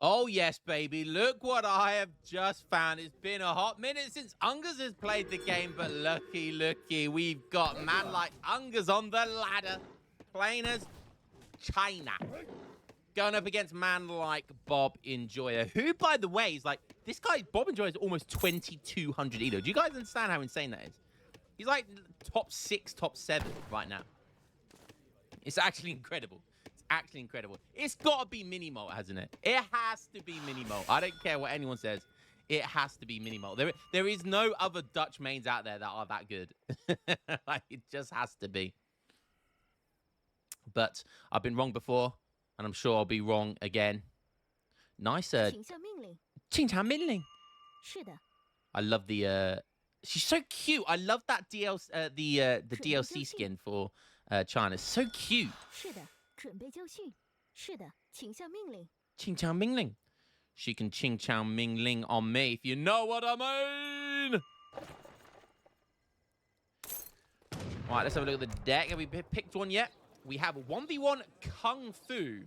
Oh, yes, baby. Look what I have just found. It's been a hot minute since Ungurs has played the game, but looky, we've got man like Ungurs on the ladder, playing as China, going up against man like Bob Enjoyer, who, by the way, is like, this guy, Bob Enjoyer, is almost 2,200 elo. Do you guys understand how insane that is? He's like top 6, top 7 right now. It's actually incredible. Actually incredible. It's got to be Minimo, hasn't it? It has to be Minimo. I don't care what anyone says. It has to be Minimo. There is no other Dutch mains out there that are that good. Like, it just has to be. But I've been wrong before, and I'm sure I'll be wrong again. Nice. 请下命令. I love the. She's so cute. I love that DLC. The DLC skin for China. So cute. 准备就绪。是的，请下命令。请下命令. She can ching chow ming ling on me, if you know what I mean. All right, let's have a look at the deck. Have we picked one yet? We have a 1v1 Kung Fu.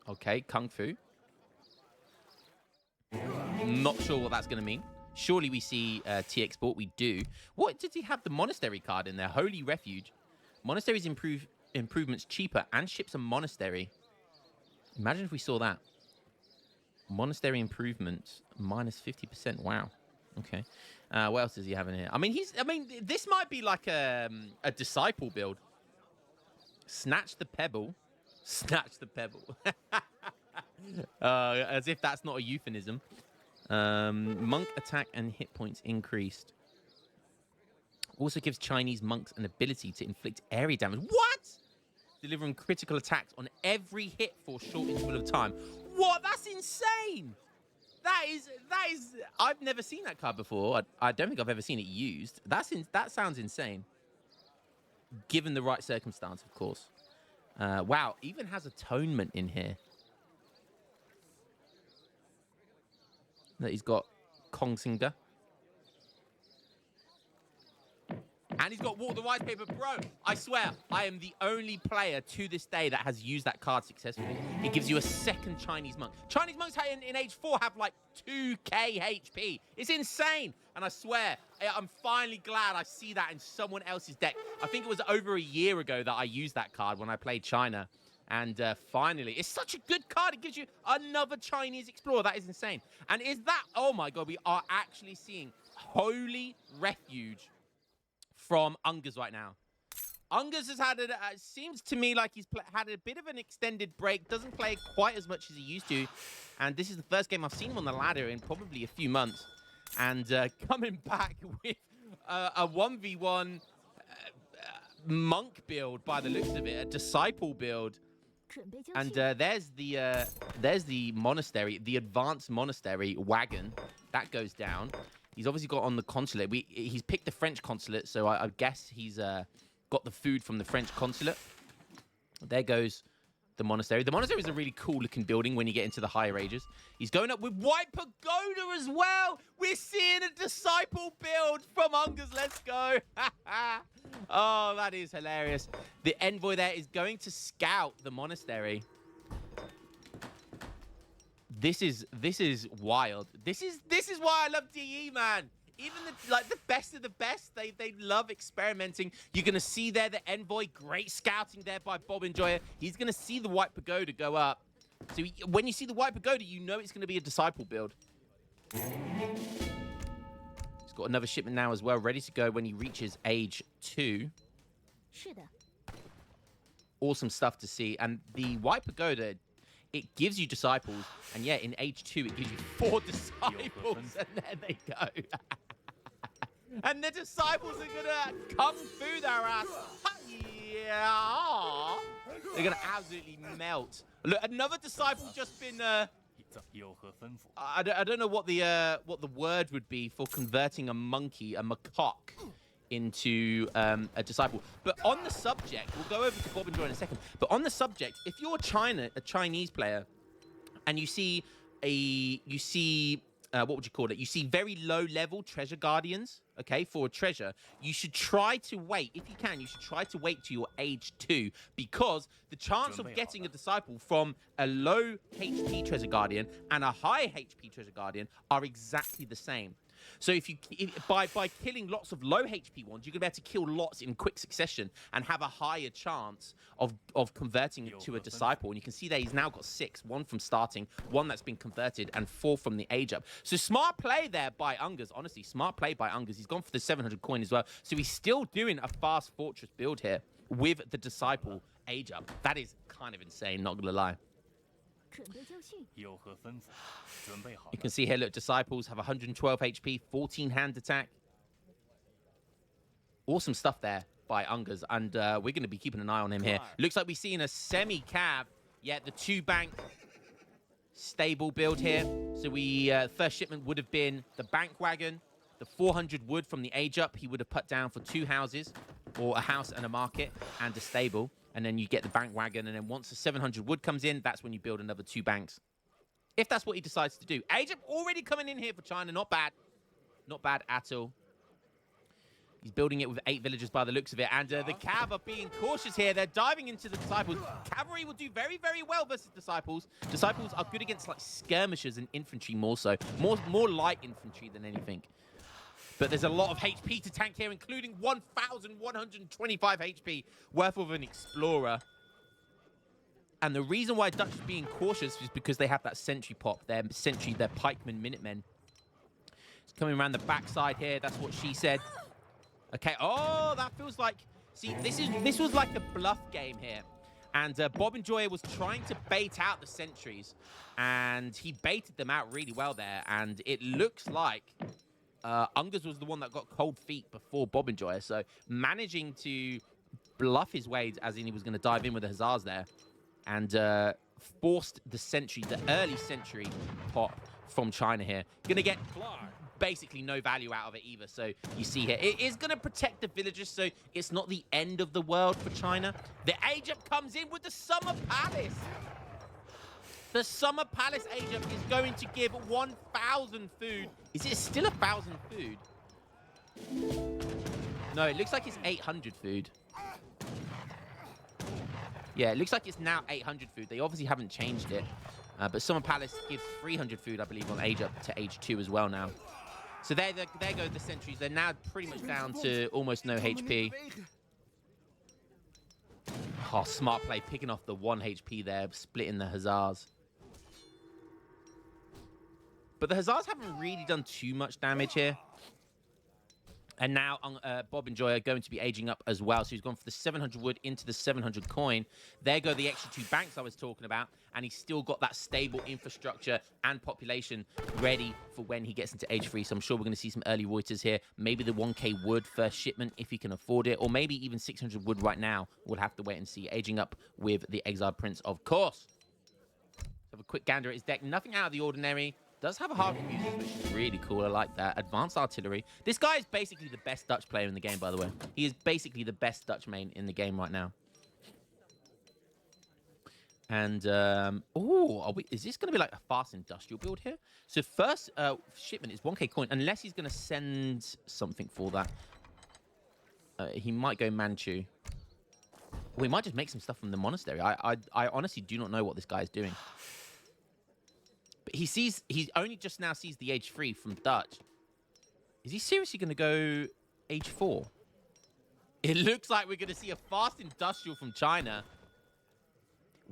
Okay, Kung Fu. Not sure what that's going to mean. Surely we see T Export. We do. What did he have the Monastery card in there? Holy Refuge. Monasteries improvements cheaper and ships a monastery. Imagine if we saw that. Monastery improvements minus 50%. Wow. Okay. What else does he have in here? I mean, this might be like a disciple build. Snatch the pebble. Snatch the pebble. As if that's not a euphemism. Monk attack and hit points increased. Also gives Chinese monks an ability to inflict area damage. What? Delivering critical attacks on every hit for a short interval of time. What? That's insane. That is. I've never seen that card before. I don't think I've ever seen it used. That sounds insane. Given the right circumstance, of course. Wow. Even has atonement in here. That he's got Kongsinger. And he's got Walk the White Paper. Bro, I swear, I am the only player to this day that has used that card successfully. It gives you a second Chinese monk. Chinese monks in age 4 have like 2k HP. It's insane. And I swear, I'm finally glad I see that in someone else's deck. I think it was over a year ago that I used that card when I played China. And finally, it's such a good card. It gives you another Chinese explorer. That is insane. And is that, oh my God, we are actually seeing Holy Refuge from Ungurs right now. Ungurs has had seems to me like he's had a bit of an extended break, doesn't play quite as much as he used to, and this is the first game I've seen him on the ladder in probably a few months, and coming back with a 1v1 monk build by the looks of it, a disciple build, and there's the monastery, the advanced monastery wagon that goes down. He's obviously got on the consulate. He's picked the French consulate, so I guess he's got the food from the French consulate. There goes the monastery. The monastery is a really cool-looking building when you get into the higher ages. He's going up with White Pagoda as well. We're seeing a disciple build from Ungurs. Let's go. Oh, that is hilarious. The envoy there is going to scout the monastery. This is wild. This is why I love DE, man. Even the best of the best, they love experimenting. You're gonna see there the envoy, great scouting there by Bob Enjoyer. He's gonna see the White Pagoda go up. So when you see the White Pagoda, you know it's gonna be a disciple build. He's got another shipment now as well, ready to go when he reaches age 2. Awesome stuff to see. And the White Pagoda, it gives you disciples, and yeah, in age 2, it gives you 4 disciples, and there they go. And the disciples are gonna kung fu their ass. Yeah, they're gonna absolutely melt. Look, another disciple just been. I don't know what the word would be for converting a monkey, a macaque, into a disciple. But on the subject, we'll go over to Bob and Joy in a second, but on the subject, if you're a Chinese player, and you see what would you call it? You see very low level treasure guardians okay, for a treasure, you should try to wait, if you can, you should try to wait to your age 2, because the chance of getting a disciple from a low HP treasure guardian and a high HP treasure guardian are exactly the same. So if by killing lots of low HP ones, you're gonna be able to kill lots in quick succession and have a higher chance of converting to a disciple. And you can see that he's now got 6, 1 from starting, 1 that's been converted, and 4 from the age up. So smart play there by Ungurs. Honestly, smart play by Ungurs. He's gone for the 700 coin as well. So he's still doing a fast fortress build here with the disciple age up. That is kind of insane, not gonna lie. You can see here, look, disciples have 112 HP, 14 hand attack. Awesome stuff there by Ungurs, and we're going to be keeping an eye on him here. Looks like we're seeing a semi-cab. Yeah, the 2-bank stable build here. So we first shipment would have been the bank wagon, the 400 wood from the age up. He would have put down for 2 houses, or a house and a market, and a stable. And then you get the bank wagon, and then once the 700 wood comes in, that's when you build another 2 banks. If that's what he decides to do. Egypt already coming in here for China. Not bad. Not bad at all. He's building it with 8 villagers by the looks of it. And the Cav are being cautious here. They're diving into the disciples. Cavalry will do very, very well versus disciples. Disciples are good against like skirmishers and infantry more so. More light infantry than anything. But there's a lot of HP to tank here, including 1,125 HP worth of an Explorer. And the reason why Dutch is being cautious is because they have that sentry pop. Their pikemen, minutemen. It's coming around the backside here. That's what she said. Okay. Oh, that feels like... See, this was like a bluff game here. And Bob Enjoyer was trying to bait out the sentries. And he baited them out really well there. And it looks like... Ungurs was the one that got cold feet before Bob Enjoyer, so managing to bluff his way, as in he was going to dive in with the Hussars there, and forced the sentry, the early sentry pop from China here. Going to get basically no value out of it either, so you see here, it is going to protect the villagers, so it's not the end of the world for China. The Age-Up comes in with the Summer Palace. The Summer Palace Age-Up is going to give 1,000 food. Is it still 1,000 food? No, it looks like it's 800 food. Yeah, it looks like it's now 800 food. They obviously haven't changed it. But Summer Palace gives 300 food, I believe, on Age-Up to Age 2 as well now. So there go the sentries. They're now pretty much down to almost no HP. Oh, smart play, picking off the 1 HP there, splitting the Hussars. But the Hussars haven't really done too much damage here. And now Bob Enjoyer going to be aging up as well. So he's gone for the 700 wood into the 700 coin. There go the extra 2 banks I was talking about. And he's still got that stable infrastructure and population ready for when he gets into age 3. So I'm sure we're going to see some early Reuters here. Maybe the 1k wood first shipment if he can afford it. Or maybe even 600 wood right now. We'll have to wait and see. Aging up with the Exiled Prince, of course. Have a quick gander at his deck. Nothing out of the ordinary. Does have a harp music, which is really cool. I like that. Advanced artillery. This guy is basically the best Dutch player in the game, by the way. He is basically the best Dutch main in the game right now. And, is this going to be like a fast industrial build here? So first shipment is 1k coin, unless he's going to send something for that. He might go Manchu. We might just make some stuff from the monastery. I honestly do not know what this guy is doing. But he only just now sees the age 3 from Dutch. Is he seriously going to go age 4? It looks like we're going to see a fast industrial from China.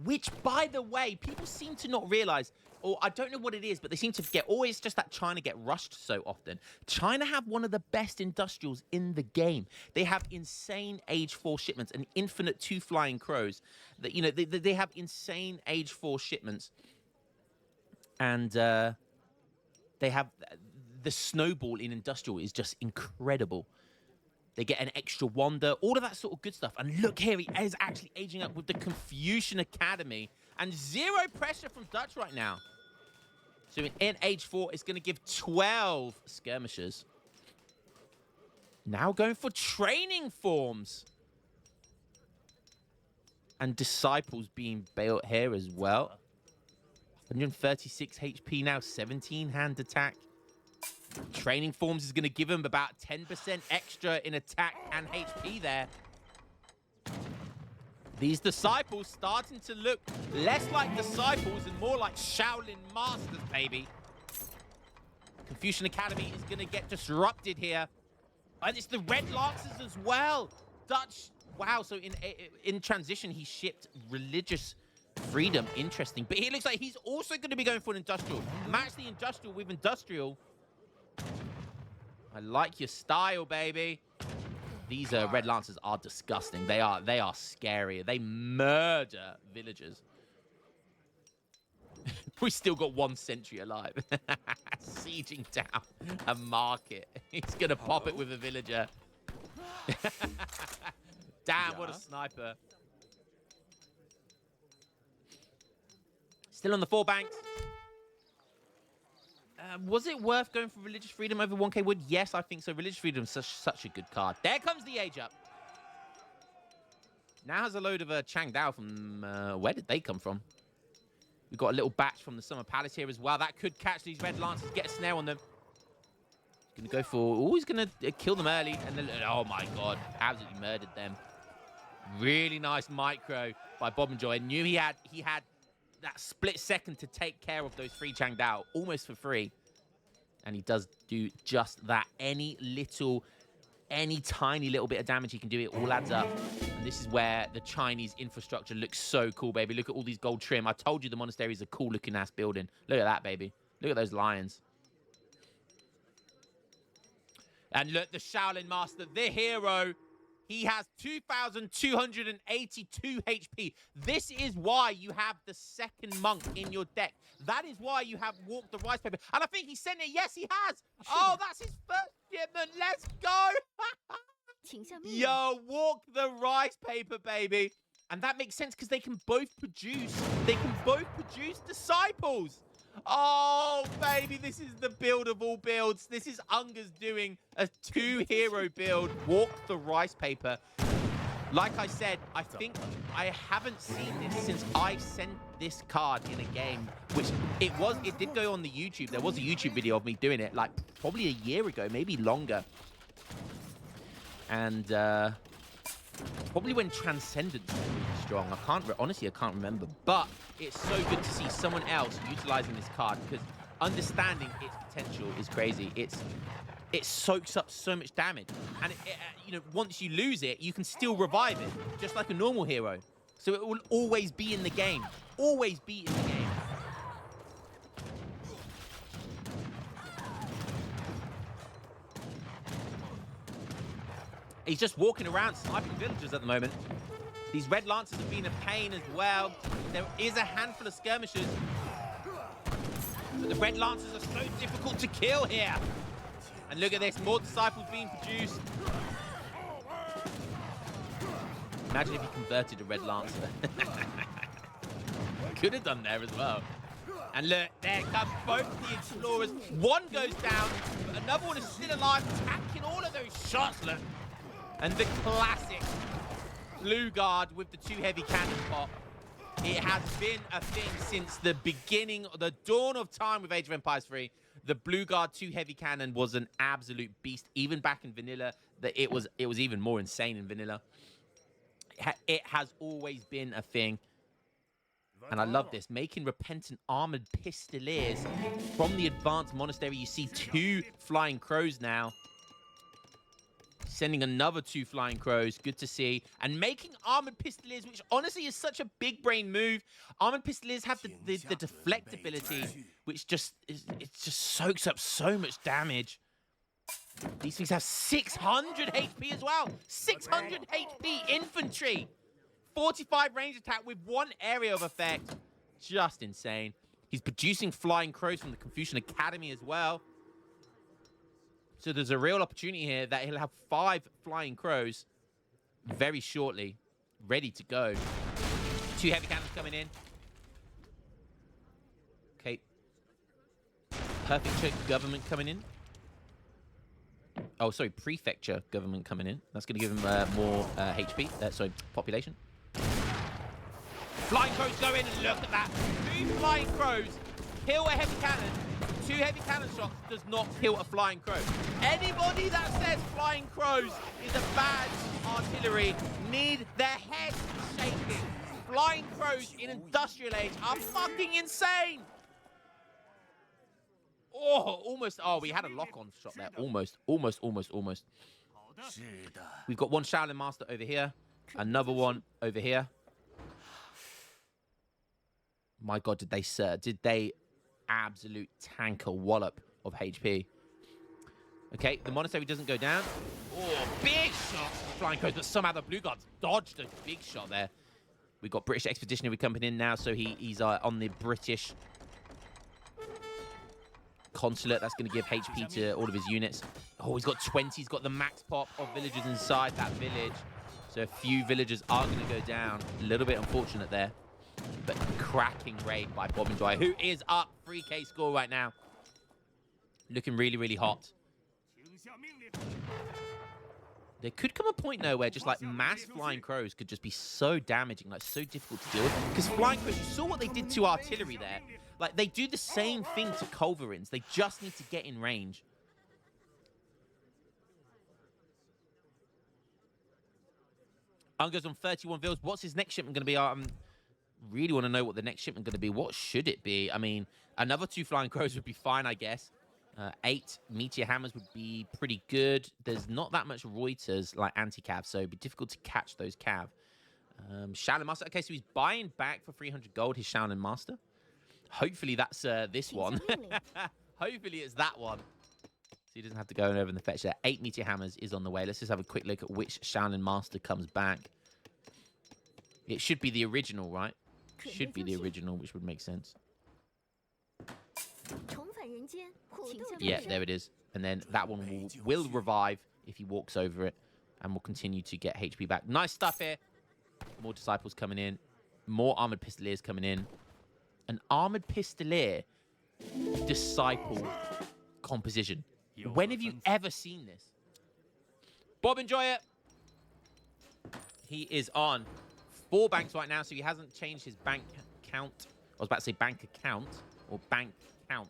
Which, by the way, people seem to not realize, or I don't know what it is, but they seem to forget, or it's just that China get rushed so often. China have one of the best industrials in the game. They have insane age 4 shipments, and infinite 2 flying crows. That, you know, they have insane age 4 shipments. And they have the snowball in industrial is just incredible. They get an extra wonder, all of that sort of good stuff. And look here, he is actually aging up with the Confucian Academy. And 0 pressure from Dutch right now. So in age 4, it's going to give 12 skirmishers. Now going for training forms. And disciples being built here as well. 136 HP now, 17 hand attack. Training forms is going to give him about 10% extra in attack and HP there. These disciples starting to look less like disciples and more like Shaolin masters, baby. Confucian Academy is going to get disrupted here. And it's the Red Lancers as well. Dutch, wow, so in transition, he shipped religious freedom. Interesting. But it looks like he's also going to be going for an industrial. Match the industrial with industrial. I like your style, baby. These Red Lancers are disgusting. They are scary. They murder villagers. We still got 1 sentry alive. Sieging down a market. He's going to pop it with a villager. Damn, what a sniper. Still on the 4 banks. Was it worth going for religious freedom over 1k wood? Yes, I think so. Religious freedom is such a good card. There comes the age up. Now has a load of Changdao from... where did they come from? We've got a little batch from the Summer Palace here as well. That could catch these Red Lancers, get a snare on them. Going to go for... Oh, he's going to kill them early. And then, oh, my God. Absolutely murdered them. Really nice micro by Bob and Joy. Knew he had that split second to take care of those 3 Changdao almost for free. And he does do just that. Any tiny little bit of damage he can do, it all adds up. And this is where the Chinese infrastructure looks so cool, baby. Look at all these gold trim. I told you the monastery is a cool looking ass building. Look at that, baby. Look at those lions. And look, the Shaolin Master, the hero. He has 2,282 HP. This is why you have the second monk in your deck. That is why you have walked the rice paper. And I think he sent it. Yes, he has. Oh, that's his first shipment. Let's go. Yo, walk the rice paper, baby. And that makes sense because they can both produce disciples. Oh, baby, this is the build of all builds. This is Ungurs doing a 2-hero build. Walk the rice paper. Like I said, I think I haven't seen this since I sent this card in a game, which it did go on the YouTube. There was a YouTube video of me doing it, like probably a year ago, maybe longer. And probably when Transcendence was really strong. Honestly, I can't remember. But it's so good to see someone else utilizing this card because understanding its potential is crazy. It soaks up so much damage. And, you know, once you lose it, you can still revive it, just like a normal hero. So it will always be in the game. Always be in the game. He's just walking around sniping villagers at the moment. These Red Lancers have been a pain as well. There is a handful of skirmishers. But the Red Lancers are so difficult to kill here. And look at this, more disciples being produced. Imagine if he converted a Red Lancer. Could have done there as well. And look, there come both the explorers. One goes down, but another one is still alive, attacking all of those shots, look. And the classic blue guard with the 2 heavy cannon pop. It has been a thing since the beginning, the dawn of time with Age of Empires 3. The blue guard 2 heavy cannon was an absolute beast. Even back in vanilla, it was even more insane in vanilla. It has always been a thing. And I love this. Making repentant armored pistoliers from the advanced monastery. You see 2 flying crows now. Sending another 2 flying crows. Good to see. And making armored pistoliers, which honestly is such a big brain move. Armored pistoliers have the deflect ability, which just soaks up so much damage. These things have 600 HP as well. 600 HP infantry. 45 range attack with 1 area of effect. Just insane. He's producing flying crows from the Confucian Academy as well. So there's a real opportunity here that he'll have 5 flying crows very shortly, ready to go. 2 heavy cannons coming in. Okay. Prefecture government coming in. Oh, sorry, prefecture government coming in. That's going to give him more HP. Sorry, population. Flying crows go in and look at that. 2 flying crows kill a heavy cannon. 2 heavy cannon shots does not kill a flying crow. Anybody that says flying crows is a bad artillery need their head shaking. Flying crows in Industrial Age are fucking insane. Oh, almost. Oh, we had a lock-on shot there. Almost. We've got one Shaolin Master over here. Another one over here. My God, did they absolute tank a wallop of HP. Okay, the monastery doesn't go down. Oh, big shot for flying crows, but somehow the blue guards dodged a big shot there. We've got British Expeditionary coming in now, so he's on the British consulate. That's going to give HP to all of his units. Oh, he's got 20. He's got the max pop of villagers inside that village. So a few villagers are going to go down. A little bit unfortunate there. But cracking raid by Bob and Dwyer, who is up 3K score right now. Looking really, really hot. There could come a point, though, where just, like, mass flying crows could just be so damaging, like, so difficult to deal with. Because flying crows, you saw what they did to artillery there. Like, they do the same thing to culverins. They just need to get in range. Ungurs on 31 vils. What's his next shipment going to be? Really want to know what the next shipment going to be. What should it be? I mean, another 2 flying crows would be fine, I guess. 8 meteor hammers would be pretty good. There's not that much Reuters like anti-cav, so it'd be difficult to catch those cav. Shaolin Master. Okay, so he's buying back for 300 gold his Shaolin Master. Hopefully that's this one. Hopefully it's that one. So he doesn't have to go over and fetch that. 8 meteor hammers is on the way. Let's just have a quick look at which Shaolin Master comes back. It should be the original, right? Should be the original, which would make sense. Yeah, there it is. And then that one will revive if he walks over it. And will continue to get HP back. Nice stuff here. More disciples coming in. More armored pistoliers coming in. An armored pistolier disciple composition. When have you ever seen this? Bob, enjoy it. He is on 4 banks right now, so he hasn't changed his bank count. I was about to say bank account or bank count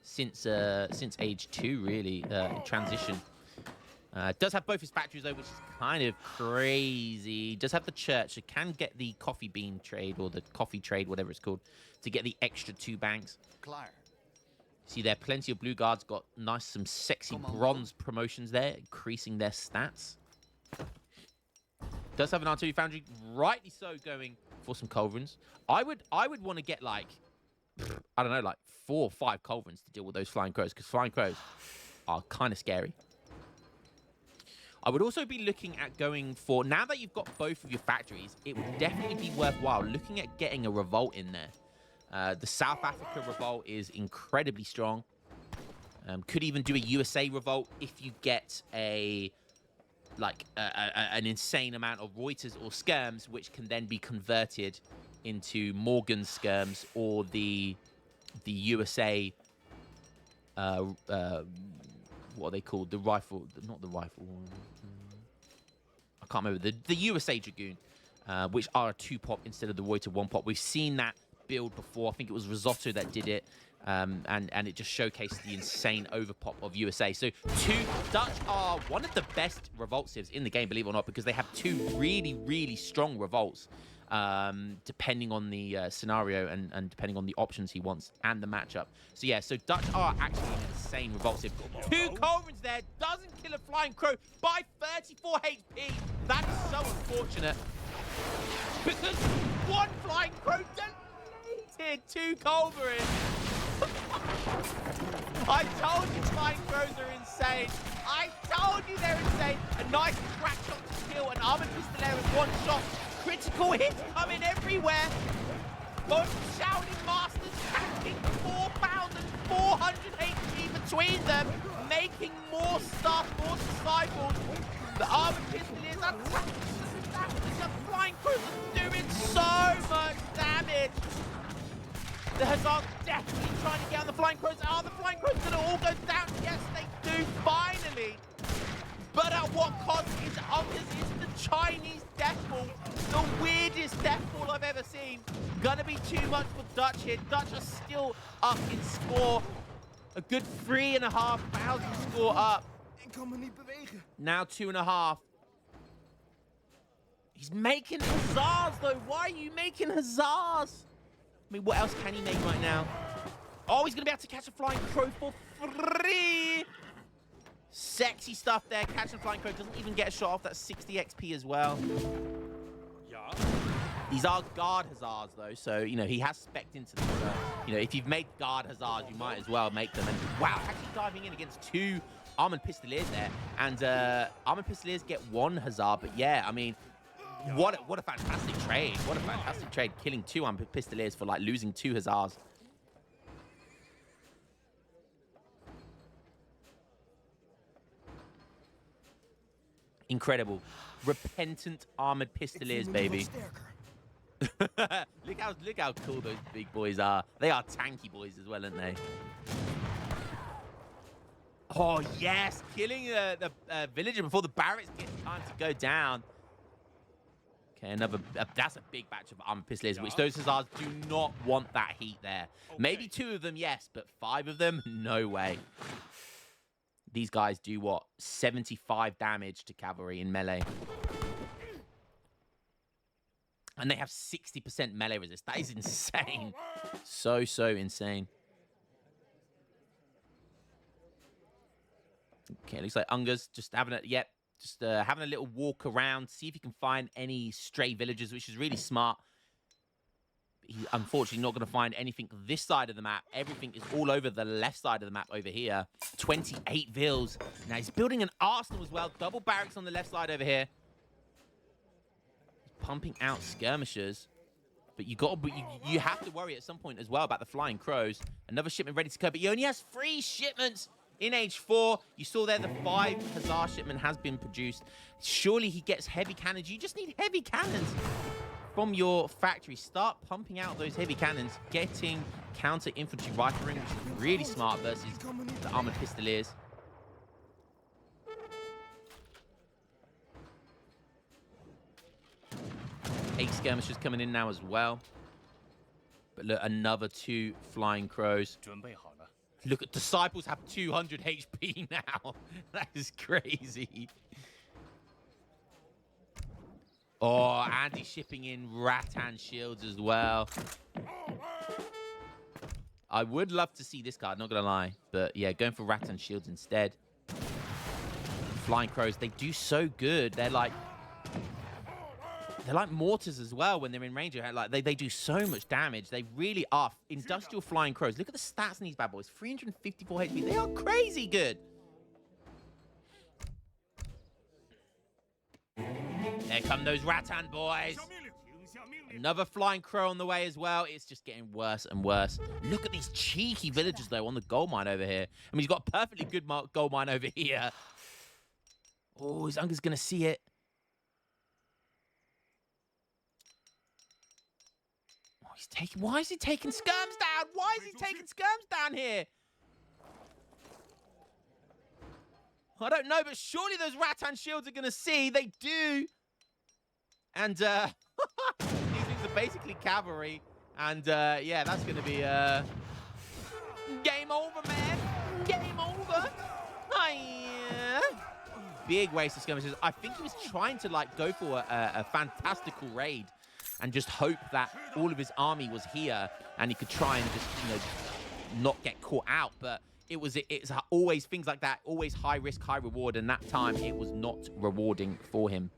since age 2, really, in transition. Does have both his factories, though, which is kind of crazy. Does have the church, so can get the coffee bean trade or the coffee trade, whatever it's called, to get the extra 2 banks. See there, plenty of blue guards got some sexy bronze promotions there, increasing their stats. Does have an artillery foundry, rightly so, going for some culverins. I would want to get like, I don't know, like 4 or 5 culverins to deal with those flying crows, because flying crows are kind of scary. I would also be looking at going for, now that you've got both of your factories, it would definitely be worthwhile looking at getting a revolt in there. The South Africa revolt is incredibly strong. Could even do a USA revolt if you get an insane amount of Reuters or skirms, which can then be converted into Morgan's skirms or the USA. What are they called? The rifle, not the rifle. I can't remember the USA Dragoon, which are a 2-pop instead of the Reuter 1-pop. We've seen that build before. I think it was Risotto that did it, and it just showcased the insane overpop of USA. So Dutch are one of the best revolt civs in the game, believe it or not, because they have 2 really, really strong revolts, depending on the scenario and depending on the options he wants and the matchup. So yeah, so Dutch are actually an insane revolt civ. 2 culverins there, doesn't kill a flying crow by 34 HP. That is so unfortunate, because 1 flying crow deleted 2 culverins. I told you flying crows are insane. I told you they're insane. A nice crack shot to kill, an armored pistolier with 1 shot. Critical hits coming everywhere. Both Shaolin Masters packing 4,400 HP between them, making more stuff, more disciples. The armored pistoliers are attacking. The flying crows are doing so much damage. The Hussars definitely trying to get on the flying crows. Are the flying crows going to all go down? Yes, they do, finally. But at what cost? Is the Chinese death ball, the weirdest death ball I've ever seen. Gonna be too much for Dutch here. Dutch are still up in score. A good 3,500 score up. Ik kan me niet bewegen. Now 2.5. He's making huzzas, though. Why are you making huzzas? I mean, what else can he make right now? Oh, he's going to be able to catch a flying crow for free. Sexy stuff there. Catching a flying crow. Doesn't even get a shot off. That's 60 XP as well. Ja. These are guard huzzas, though. So, you know, he has specced into them. So, you know, if you've made guard huzzas, you might as well make them. And wow, actually diving in against 2 armored pistoliers there. And armored pistoliers get 1 huzzah. But yeah, I mean, what a fantastic trade. What a fantastic trade. Killing 2 armored pistoliers for, like, losing 2 huzzahs. Incredible. Repentant armored pistoliers, baby. look how cool those big boys are. They are tanky boys as well, aren't they? Oh, yes. Killing the villager before the barracks get time to go down. Okay, another... that's a big batch of armored pistoliers, which those hussars do not want that heat there. Maybe 2 of them, yes, but 5 of them, no way. These guys do, what, 75 damage to cavalry in melee. And they have 60% melee resist. That is insane. So insane. Okay, looks like Ungurs just having a... Yep, just having a little walk around. See if he can find any stray villagers, which is really smart. He's unfortunately not going to find anything this side of the map. Everything is all over the left side of the map over here. 28 vills. Now he's building an arsenal as well. Double barracks on the left side over here. He's pumping out skirmishers. But you have to worry at some point as well about the flying crows. Another shipment ready to go. But he only has 3 shipments in age 4. You saw there the 5 hussar shipment has been produced. Surely he gets heavy cannons. You just need heavy cannons from your factory. Start pumping out those heavy cannons, getting counter infantry riflery, which is really smart versus the armored pistoliers. Eight skirmishers coming in now as well. But look, another 2 flying crows. Look, at disciples have 200 HP now. That is crazy. Oh, and he's shipping in Rattan shields as well. I would love to see this card, not gonna lie. But yeah, going for Rattan shields instead. Flying crows, they do so good. They're like mortars as well when they're in range. Like they do so much damage. They really are industrial flying crows. Look at the stats in these bad boys. 354 HP. They are crazy good. There come those Rattan boys. Another flying crow on the way as well. It's just getting worse and worse. Look at these cheeky villagers, though, on the gold mine over here. I mean, he's got a perfectly good gold mine over here. Oh, his Ungurs going to see it. Oh, he's taking... Why is he taking skirms down? Why is he taking skirms down here? I don't know, but surely those Rattan shields are going to see. They do. And these things are basically cavalry. And yeah, that's going to be game over, man. Game over. Big waste of skirmishes. I think he was trying to like go for a fantastical raid and just hope that all of his army was here and he could try and just, you know, not get caught out. But it's always things like that, always high risk, high reward. And that time it was not rewarding for him.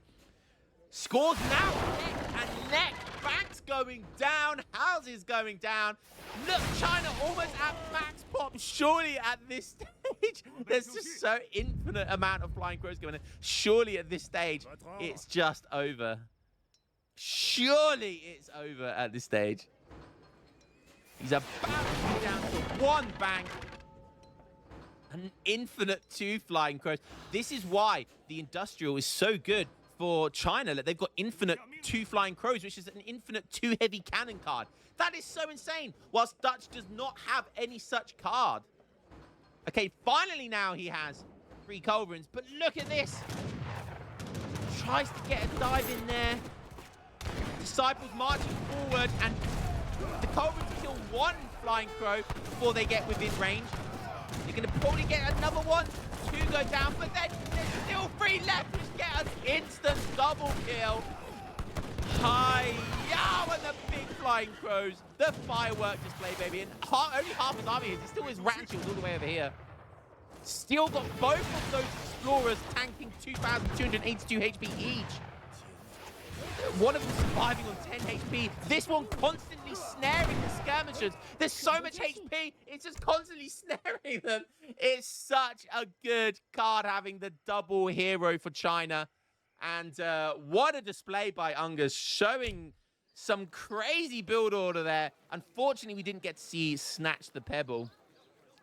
Scores now neck and neck. Banks going down. Houses going down. Look, China almost at max pop. Surely at this stage, there's just so infinite amount of flying crows going in. Surely at this stage, it's just over. Surely it's over at this stage. He's about to go down to 1 bank. An infinite 2 flying crows. This is why the industrial is so good for China. They've got infinite 2 flying crows, which is an infinite 2 heavy cannon card. That is so insane. Whilst Dutch does not have any such card. Okay, finally now he has 3 culverins, but look at this. Tries to get a dive in there. Disciples marching forward, and the culverins kill 1 flying crow before they get within range. They're going to probably get another one. 2 go down, but then there's still 3 left, which get an instant double kill. Hi-ya! And the big flying crows. The firework display, baby. And only half his army is. He still has rat shields all the way over here. Still got both of those explorers tanking 2,282 HP each. One of them surviving on 10 HP. This one constantly snaring the skirmishers. There's so much HP. It's just constantly snaring them. It's such a good card having the double hero for China. And what a display by Ungurs, showing some crazy build order there. Unfortunately, we didn't get to see Snatch the Pebble,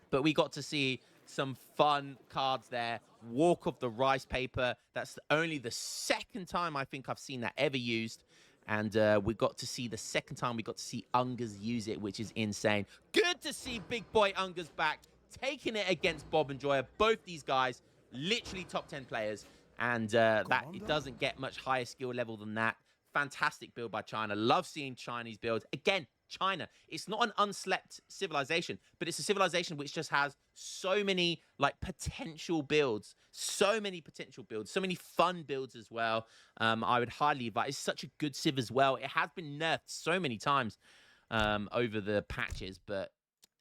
but we got to see some fun cards there. Walk of the Rice Paper. That's only the second time I think I've seen that ever used. And we got to see the second time we got to see Ungurs use it, which is insane. Good to see big boy Ungurs back, taking it against Bob and Joya. Both these guys, literally top 10 players. And it doesn't get much higher skill level than that. Fantastic build by China. Love seeing Chinese builds. Again, China, it's not an unslept civilization, but it's a civilization which just has so many like potential builds, so many fun builds as well. I would highly advise. It's such a good civ as well. It has been nerfed so many times over the patches, but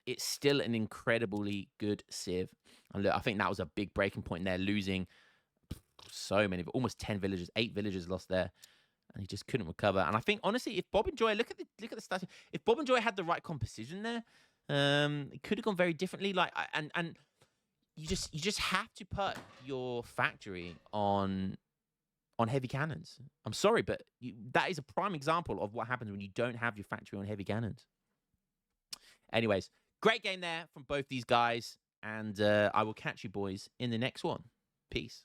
it's still an incredibly good civ. And look, I think that was a big breaking point there, losing so many, almost 10 villagers, 8 villagers lost there. And he just couldn't recover. And I think, honestly, if Bob and Joy, look at the stats. If Bob and Joy had the right composition there, it could have gone very differently. Like, and you just have to put your factory on heavy cannons. I'm sorry, but that is a prime example of what happens when you don't have your factory on heavy cannons. Anyways, great game there from both these guys, and I will catch you boys in the next one. Peace.